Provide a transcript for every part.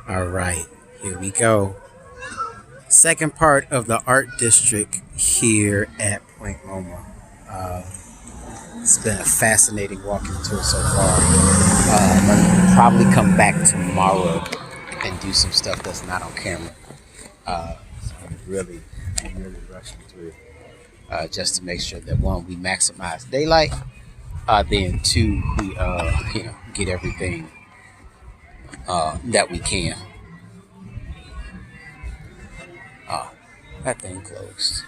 All right, here we go. Second part of the art district here at Point Loma. Uh, it's been a fascinating walking tour so far. I'll probably come back tomorrow and do some stuff that's not on camera. So I'm really rushing through just to make sure that one, we maximize daylight, then two, we get everything that we can. Uh, that thing closed.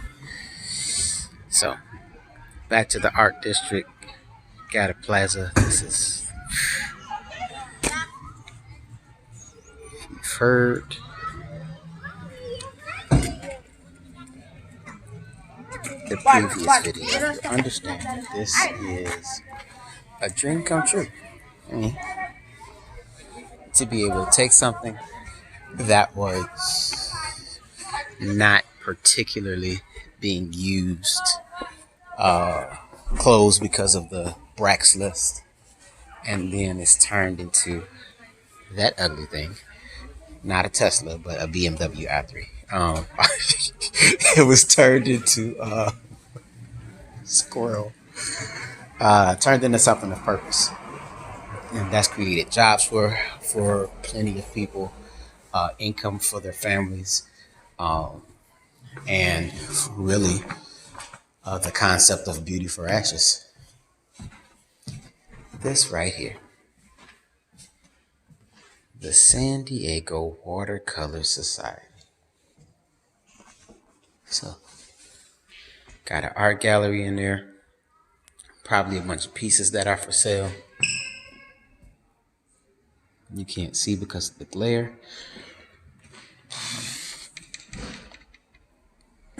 So back to the art district. Got a plaza. This is you've heard the previous video. You understand that this is a dream come true. I mean, to be able to take something that was not particularly being used, closed because of the Brax list, and then it's turned into that ugly thing. Not a Tesla, but a BMW i3. It was turned into squirrel. Turned into something of purpose, and that's created jobs for plenty of people, income for their families, um, and really the concept of beauty for ashes. This right here, the San Diego Watercolor Society. So, got an art gallery in there. Probably a bunch of pieces that are for sale. You can't see because of the glare.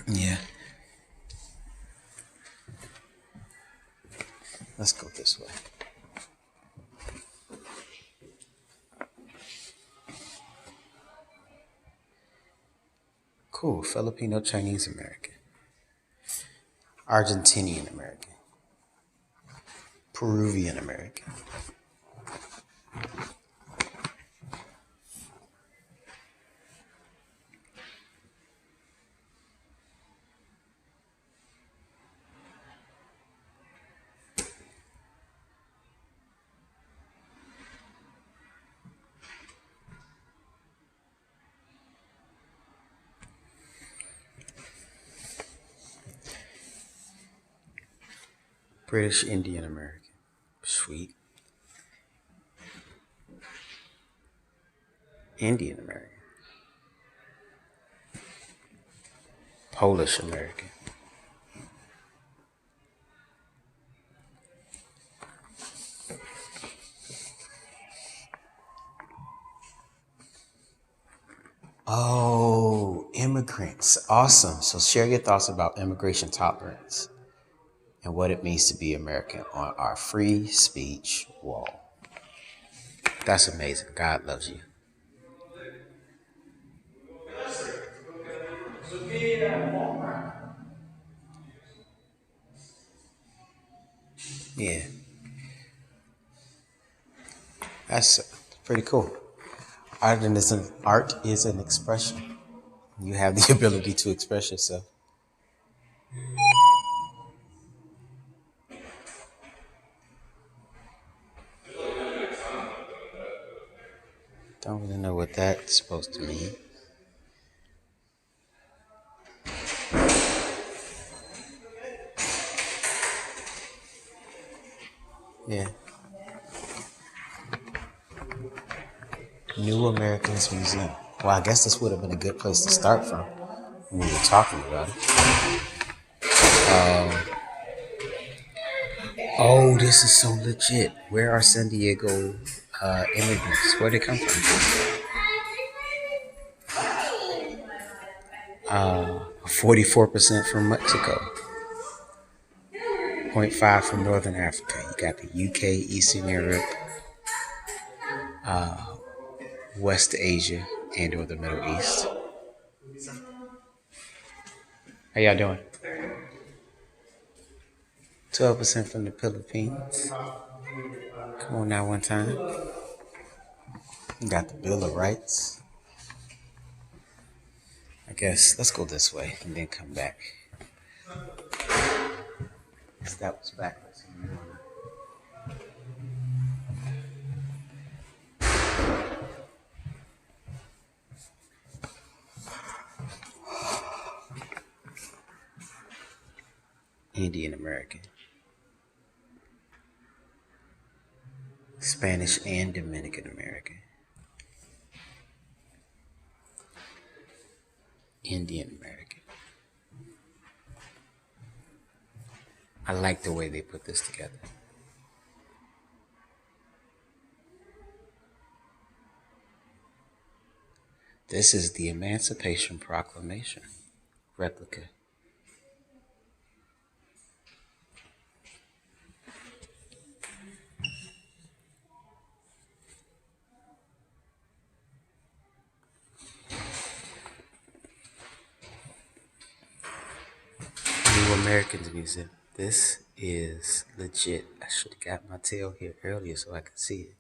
Yeah. Let's go this way. Cool. Filipino Chinese American. Argentinian American. Peruvian American. British Indian American. Sweet. Indian American. Polish American. Oh, immigrants. Awesome. So share your thoughts about immigration tolerance and what it means to be American on our free speech wall. That's amazing. God loves you. Yeah, that's pretty cool. Art is an expression. You have the ability to express yourself. Don't really know what that's supposed to mean. Yeah. New Americans Museum. Well, I guess this would have been a good place to start from when we were talking about it. Oh, this is so legit. Where are San Diego immigrants? Where they come from? 44% from Mexico, zero point 0.5 from Northern Africa. You got the UK, Eastern Europe, West Asia, and or the Middle East. How y'all doing? 12% from the Philippines. Come on now, one time. Got the Bill of Rights. I guess let's go this way and then come back. That was backwards. Indian American, Spanish and Dominican American, Indian American. I like the way they put this together. This is the Emancipation Proclamation replica. New Americans Museum. This is legit. I should have got my tail here earlier so I could see it.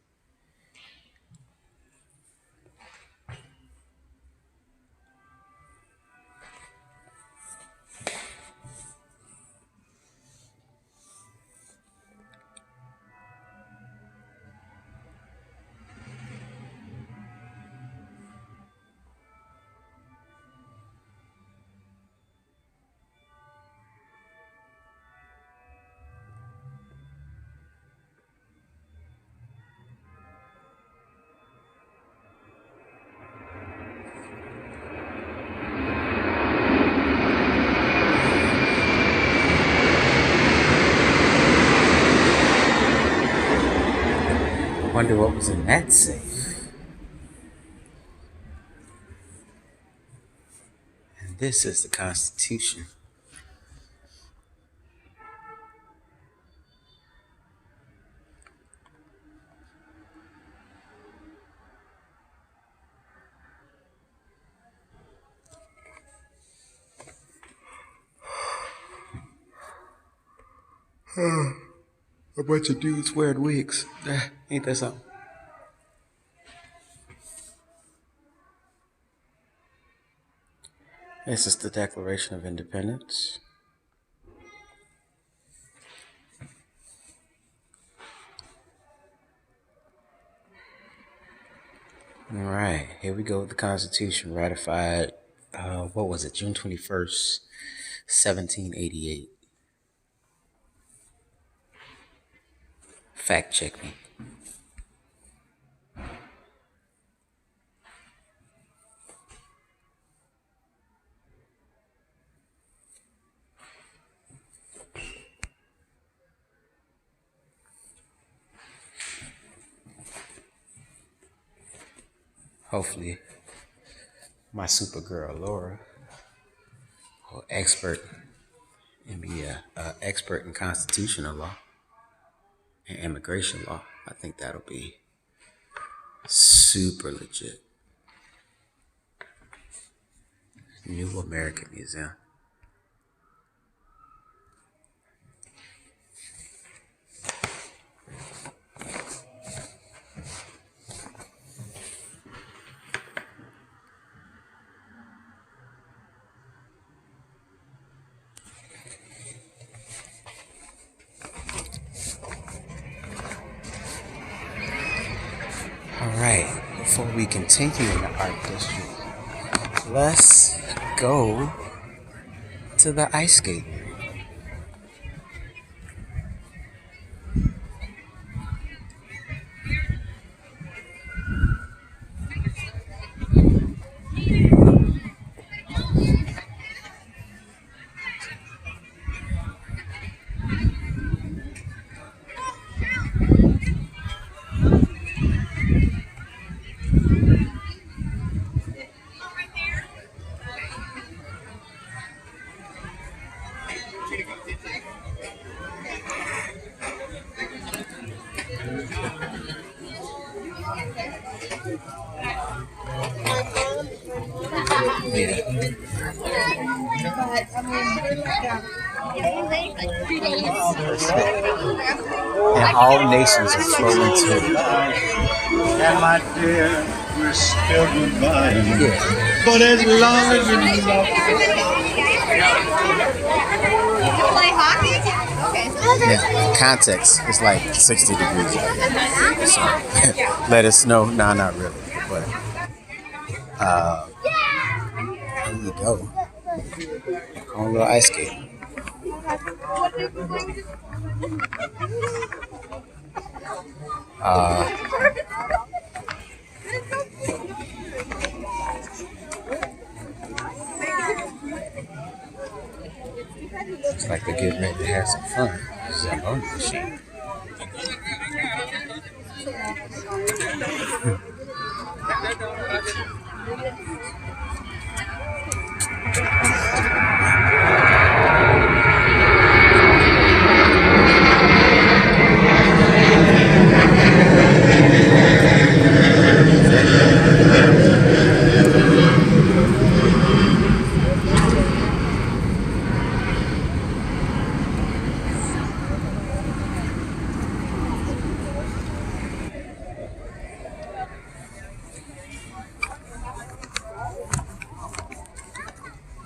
Wonder what was in that safe. And this is the Constitution. A bunch of dudes wearing wigs. Ain't that something? This is the Declaration of Independence. All right, here we go with the Constitution ratified, what was it, June 21st, 1788. Fact check me. Hopefully, my super girl Laura, will expert and be a expert in constitutional law and immigration law. I think that'll be super legit. New American Museum. Alright, before we continue in the art district, let's go to the ice skate. And all nations are flowing to it. And my dear, we're still goodbye. Yeah. But as long as you love Play hockey? Okay. Yeah. Context is like 60 degrees out here. So let us know. Nah, not really. But there you go. On a little ice skate. Looks like they're getting ready to have some fun. This is a loan machine.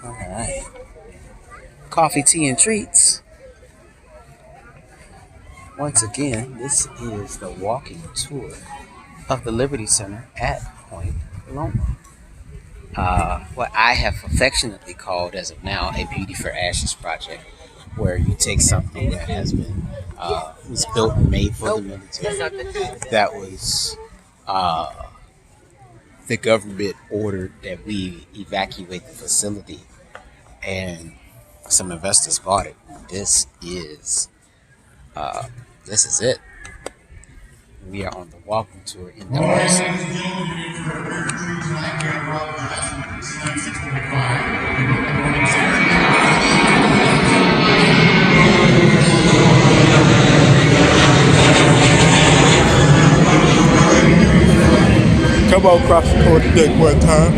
All right. Coffee, tea, and treats. Once again, this is the walking tour of the Liberty Center at Point Loma. What I have affectionately called, as of now, a Beauty for Ashes project, where you take something that has been was built and made for the military, that was the government ordered that we evacuate the facility, and some investors bought it. This is it. We are on the walking tour in the art center. Come on, cross the court deck one time.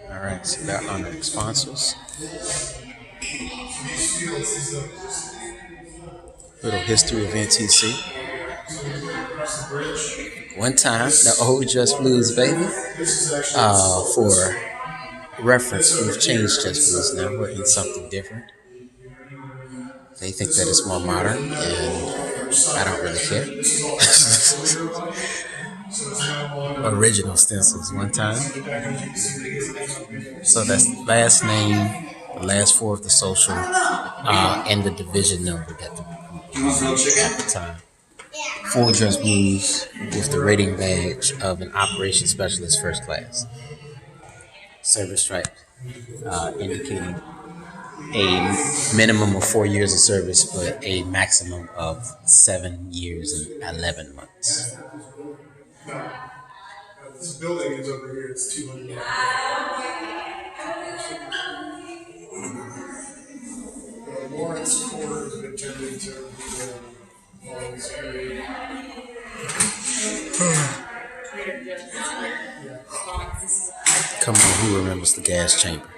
All right, so they're honoring sponsors. Little history of NTC. One time, the old Just Blues, baby. For reference, we've changed Just Blues now. We're in something different. They think that it's more modern, and I don't really care. Original stencils one time. So that's the last name, the last four of the social, and the division number that the at the time. Full Dress Blues with the rating badge of an operations specialist first class. Service stripe indicating a minimum of 4 years of service, but a maximum of 7 years and 11 months. This building is over here. It's 200. Lawrence Quarter has been turned into Lawrence area. Come on, who remembers the gas chamber?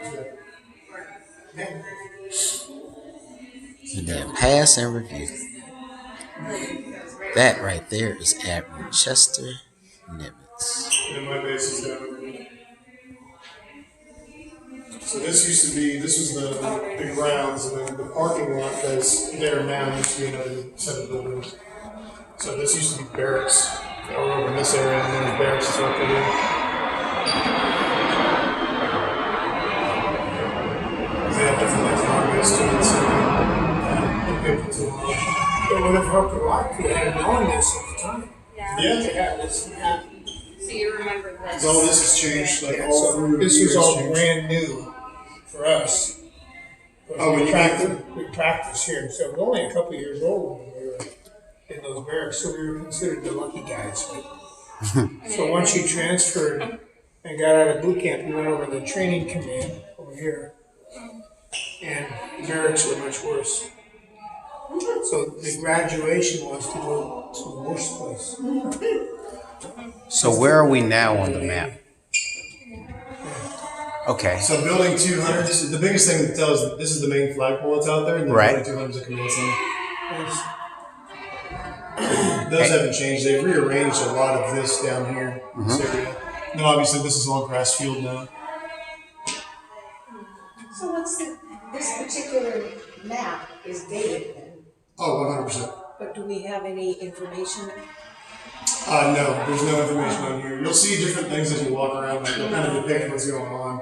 And then pass and review. That right there is Admiral Chester Nimitz. And my base is down over here. So this was the grounds, and then the parking lot that's there now used to be another set of buildings. So this used to be barracks over in this area, and there's barracks over here. They have different like farmers too, so It would have helped a lot to have known this at the time. yeah. This, So you remember this? All this has changed, like all so through this the was years all changed. brand new for us. Oh, when you got We practiced here, so we're only a couple of years old when we were in those barracks, so we were considered the lucky guys. So once you transferred and got out of boot camp, you went over to the training command over here, and the barracks were much worse. So the graduation was to go to the worst place. So where are we now on the map? Okay. So building 200, the biggest thing to tell is that this is the main flagpole that's out there, and then Right. building 200 is a command center. Those haven't changed. They've rearranged a lot of this down here, this area. And then obviously this is all grass field now. So this particular map is dated then, Oh, 100%. but do we have any information? No, there's no information on here. You'll see different things as you walk around, like they'll kind of depict what's going on,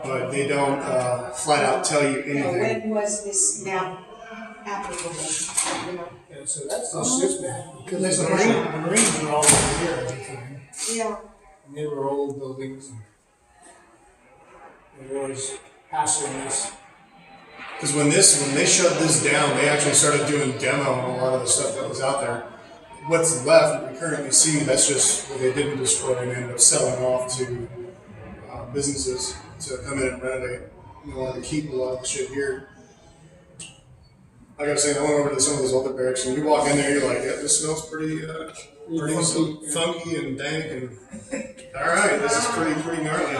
but they don't flat out tell you anything. When was this map applicable, you know? Yeah, so that's the ship's map. Because That's the what I'm saying. Marines were all over here at the time. Yeah. And they were old buildings. And there was passing this. Because when they shut this down, they actually started doing demo on a lot of the stuff that was out there. What's left, what we currently see, that's just what they didn't destroy and ended up selling off to businesses to come in and renovate. They wanted to keep a lot of the shit here. Like I was saying, I went over to some of those older barracks, and you walk in there, you're like, yeah, this smells pretty funky and dank, and all right, this is pretty gnarly.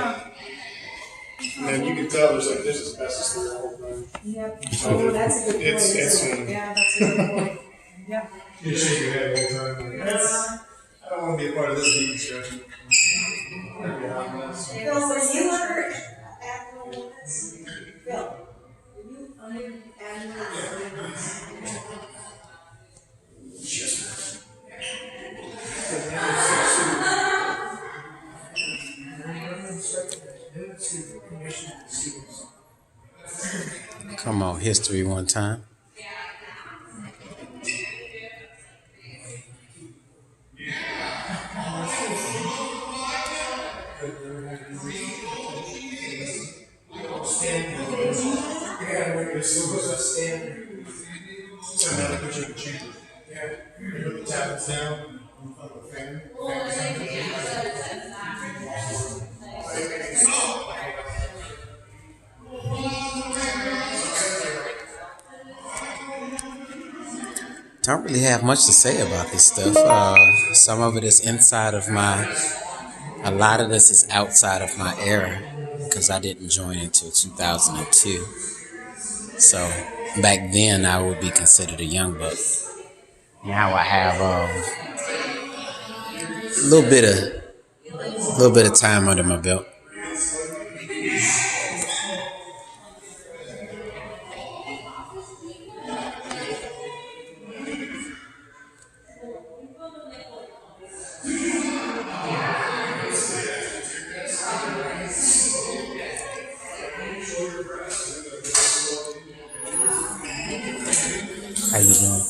And then you can tell there's asbestos there the whole time. Yep. Oh, that's a good point. It's Yeah, that's a good point. Yep. you shake your head all the time. Like, I don't want to be a part of this deconstruction. That'd be a hot mess. Phil, were you under admiral limits? Phil, were you under admiral limits? Come on, history one time. So now they put you in the chamber. Yeah. They put the tablets down. Fan. Don't really have much to say about this stuff. Some of it is inside of a lot of this is outside of my era because I didn't join until 2002. So back then I would be considered a young buck. Now I have a little bit of time under my belt. How you doing?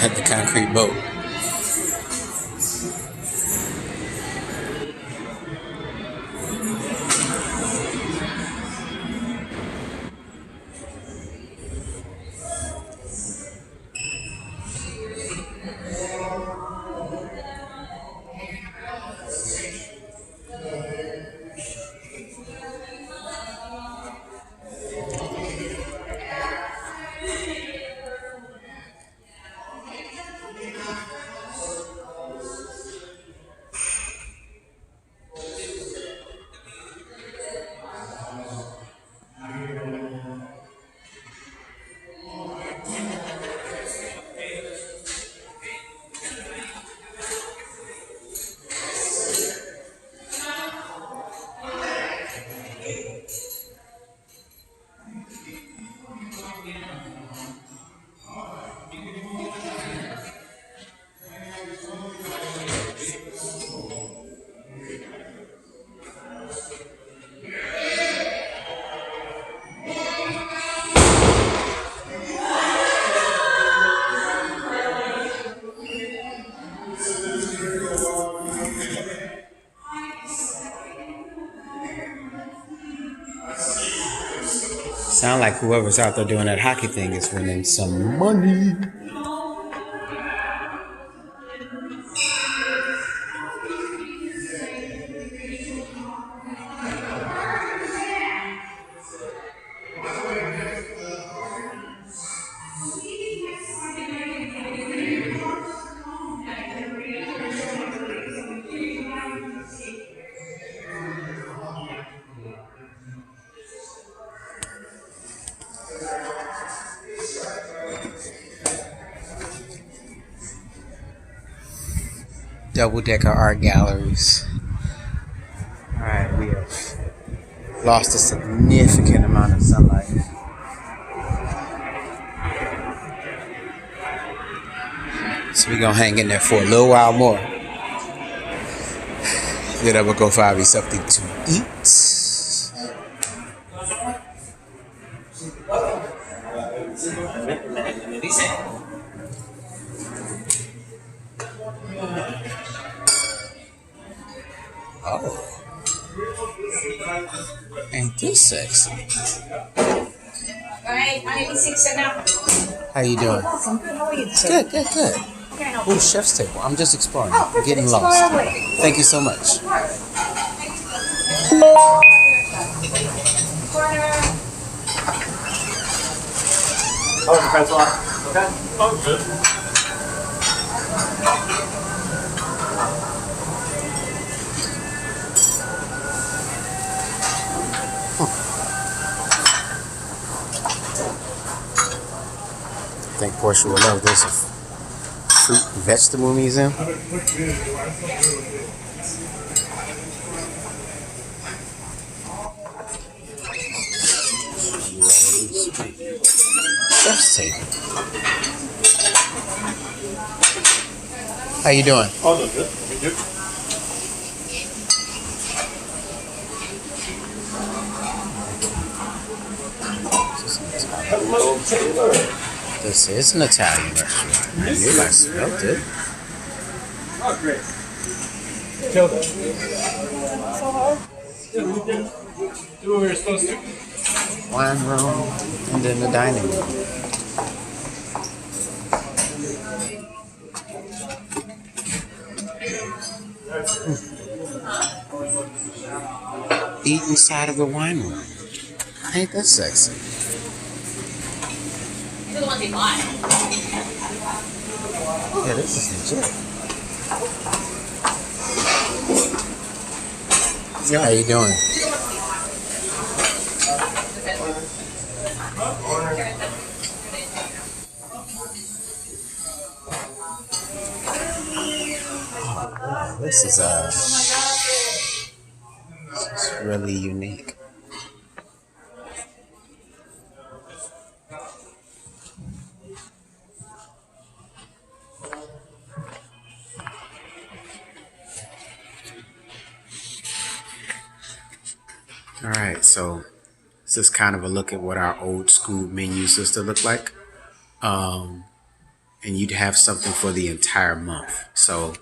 At the concrete boat. Sound like whoever's out there doing that hockey thing is winning some money. double-decker art galleries. All right, we have lost a significant amount of sunlight. So we're gonna hang in there for a little while more. Then I'm gonna go find me something to eat. Oh, ain't this sexy? Alright, 96 and up. How you doing? Welcome. Good. How are you? Good, good, good. Can I help Oh, chef's table. I'm just exploring. Oh, perfect. Getting Explore lost. away. Thank you so much. Oh, the friends are okay. Oh, good. I think Portia will love this. Fruit and vegetable museum. Chef's table. How you doing? Oh, no, good. Thank you. Hello, Taylor. This is an Italian restaurant. I knew I smelled it. Oh, great. Killed it. Yeah, we did do what we were supposed to. Wine room and then the dining room. Eat inside of the wine room. Ain't that sexy? These are the ones they bought. Yeah, this is legit. How you doing? This is really unique. All right, so this is kind of a look at what our old school menus used to look like. And you'd have something for the entire month. So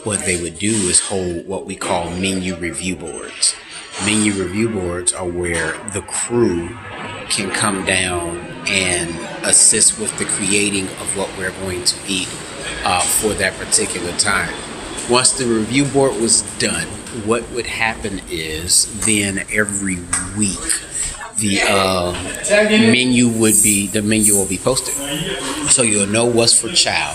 what they would do is hold what we call menu review boards. Menu review boards are where the crew can come down and assist with the creating of what we're going to eat for that particular time. Once the review board was done, what would happen is then every week the menu will be posted, so you'll know what's for chow,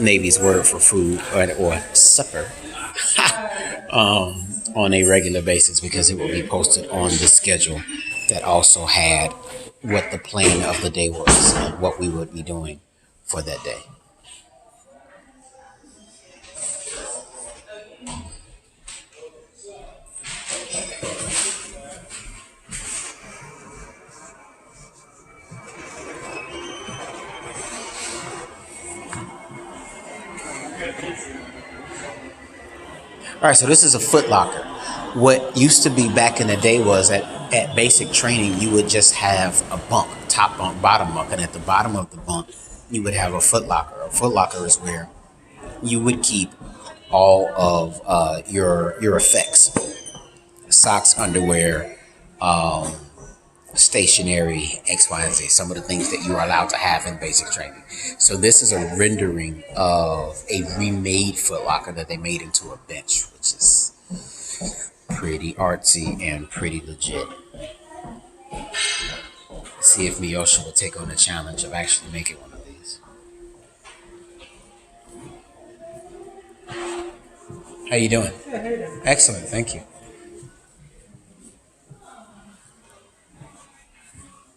Navy's word for food or supper, on a regular basis, because it will be posted on the schedule that also had what the plan of the day was and what we would be doing for that day. All right, so this is a Foot Locker. What used to be back in the day was at basic training, you would just have a bunk, top bunk, bottom bunk, and at the bottom of the bunk, you would have a Foot Locker. A Foot Locker is where you would keep all of your effects, socks, underwear, stationery, X, Y, and Z, some of the things that you are allowed to have in basic training. So this is a rendering of a remade Foot Locker that they made into a bench, which is pretty artsy and pretty legit. See if Miyoshi will take on the challenge of actually making one of these. How you doing? Excellent, thank you.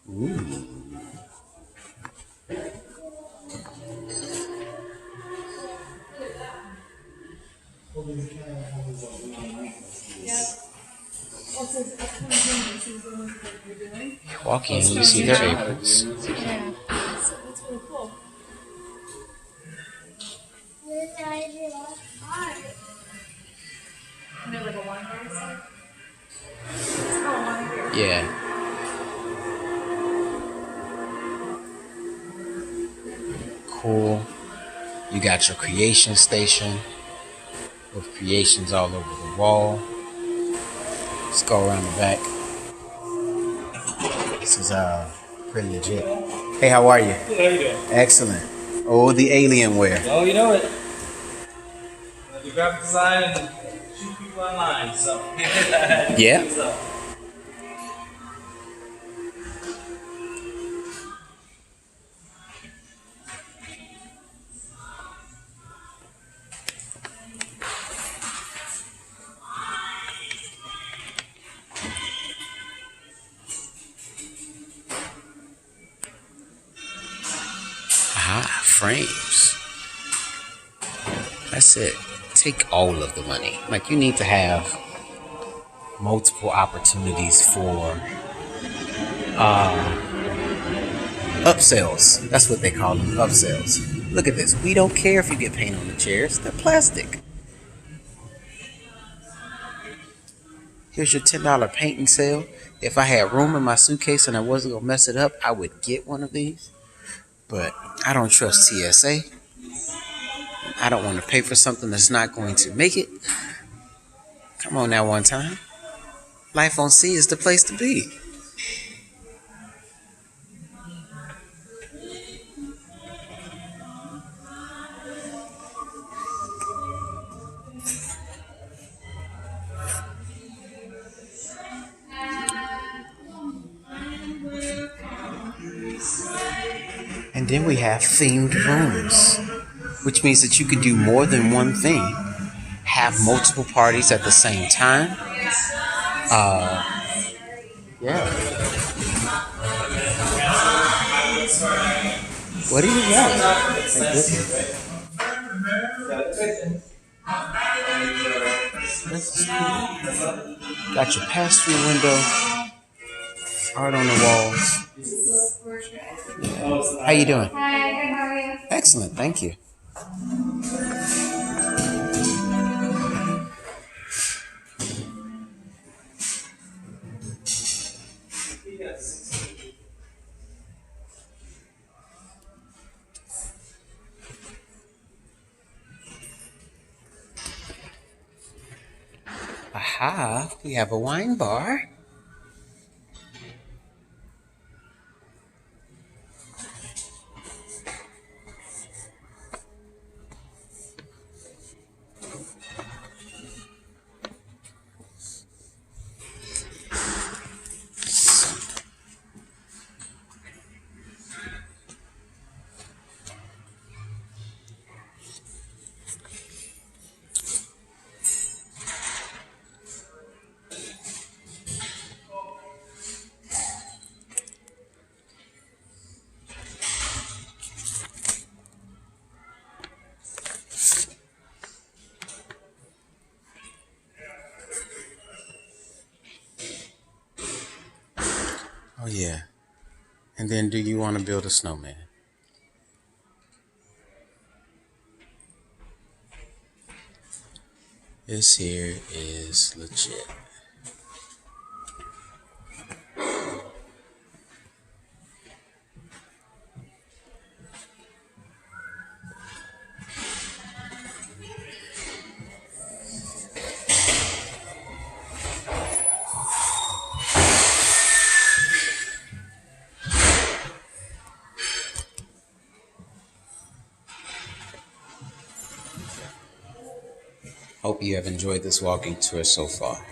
Ooh. Walk in, you see their aprons. Yeah. That's really cool. And they're like a wine bar set. It's called wine beer. Yeah, cool. You got your creation station with creations all over the wall. Let's go around the back. This is pretty legit. Hey, how are you? Good, how you doing? Excellent. Oh, the Alienware. Oh, you know it. I do graphic design and shoot people online, so. Yeah. So, Aha, frames. That's it. Take all of the money. Like, you need to have multiple opportunities for upsells. That's what they call them, upsells. Look at this. We don't care if you get paint on the chairs. They're plastic. Here's your $10 painting sale. If I had room in my suitcase and I wasn't going to mess it up, I would get one of these. But I don't trust TSA. I don't want to pay for something that's not going to make it. Come on now, one time. Life on Sea is the place to be. And then we have themed rooms, which means that you can do more than one thing. Have multiple parties at the same time. Yeah. What do you want? Like this? This is cool. Got your pass-through window, art on the walls. Yeah. How you doing? Hi, good, how are you? Excellent, thank you. Aha, we have a wine bar. Oh yeah. And then do you want to build a snowman? This here is legit. Hope you have enjoyed this walking tour so far.